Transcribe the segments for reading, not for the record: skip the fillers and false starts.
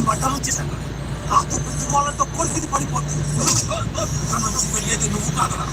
మటలు చేశాను. నాతో ప్రతి వాళ్ళతో కొలికి పడిపోతుంది. నన్ను వెళ్ళేది నువ్వు కాదరా.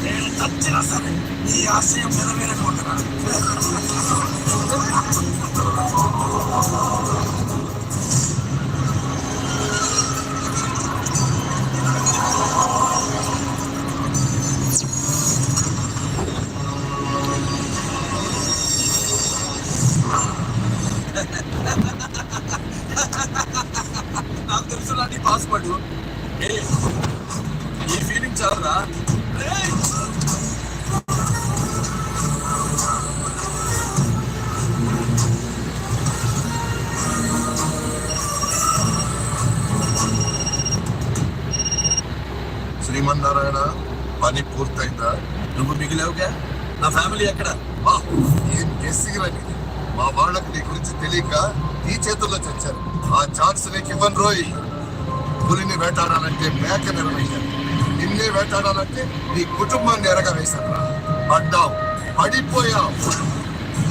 నేను చచ్చినా సరే ఈ ఆశయం నెరవేరకుండా నాకు తెలుసు నీ పాస్వర్డ్. ఈ ఫీలింగ్ చాలరా? శ్రీమన్నారాయణ, పని పూర్తయిందా? నువ్వు మిగిలావుగా. నా ఫ్యామిలీ ఎక్కడ? ఏం గెస్సిగిరని. మా వాళ్ళకి నీ గురించి తెలియక ఈ చేతుల్లో చచ్చారు. ఆ ఛాన్స్ నీకు ఇవ్వను రోయ్. పులిని వేటాడాలంటే మేక నిర్వహించాను, నిన్నే వేటాడాలంటే నీ కుటుంబాన్ని ఎరగవేశాను. పడ్డావు, పడిపోయావు.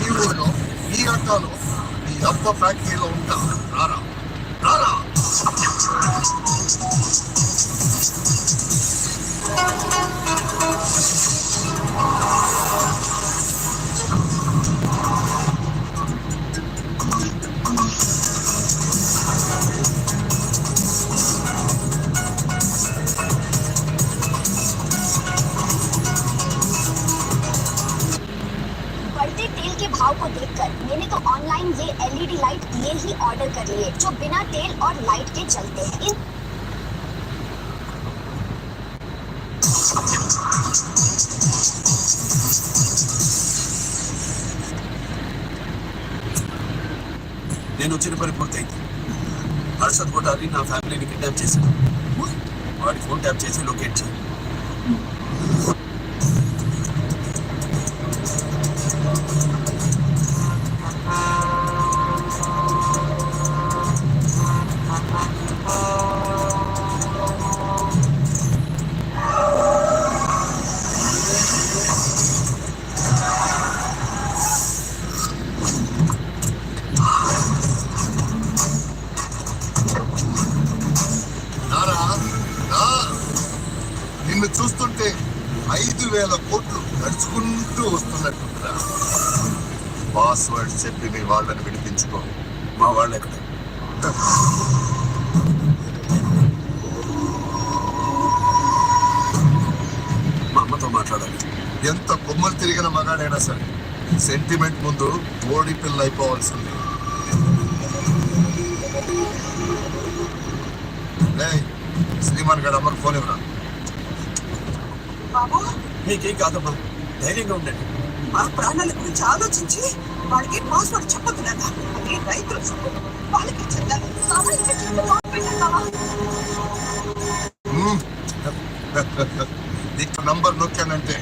ఈ ఊళ్ళో, ఈ అడ్డాలో, నీ అబ్బ ఫ్యాక్టరీలో ఉంటా. రారా రారా. भाव को देखकर मैंने तो ऑनलाइन ये एलईडी लाइट ये ही ऑर्डर कर लिए जो बिना तेल और लाइट के चलते हैं. నేను వచ్చిన పని పూర్తయింది. హర్షద్ కొట్టాలి నా ఫ్యామిలీని కిడ్నాప్ చేశాను. వాడి ఫోన్ ట్యాప్ చేసి లొకేట్ చేయి. నిన్ను చూస్తుంటే 5,000 కోట్లు నడుచుకుంటూ వస్తున్నట్టుందిరా. పాస్వర్డ్ చెప్పి నీ వాళ్ళని విడిపించుకో. మా వాళ్ళు ఎక్కడ? మా అమ్మతో మాట్లాడాలి. ఎంత కొమ్మలు తిరిగిన మగాడైనా సరే సెంటిమెంట్ ముందు ఓడి పిల్ల అయిపోవాల్సింది. శ్రీమాన్ గడ అమ్మకు ఫోన్ ఇవ్వరా. బాబు, మీకేం కాదమ్మా, ధైర్యంగా ఉండండి. మా ప్రాణాల గురించి ఆలోచించి వాళ్ళకి పాస్వర్డ్ చెప్పొద్దు నాన్న. అది రైతుల సొమ్ము, వాళ్ళకి చెందాలి. నీకు నంబర్ నొక్కానంటే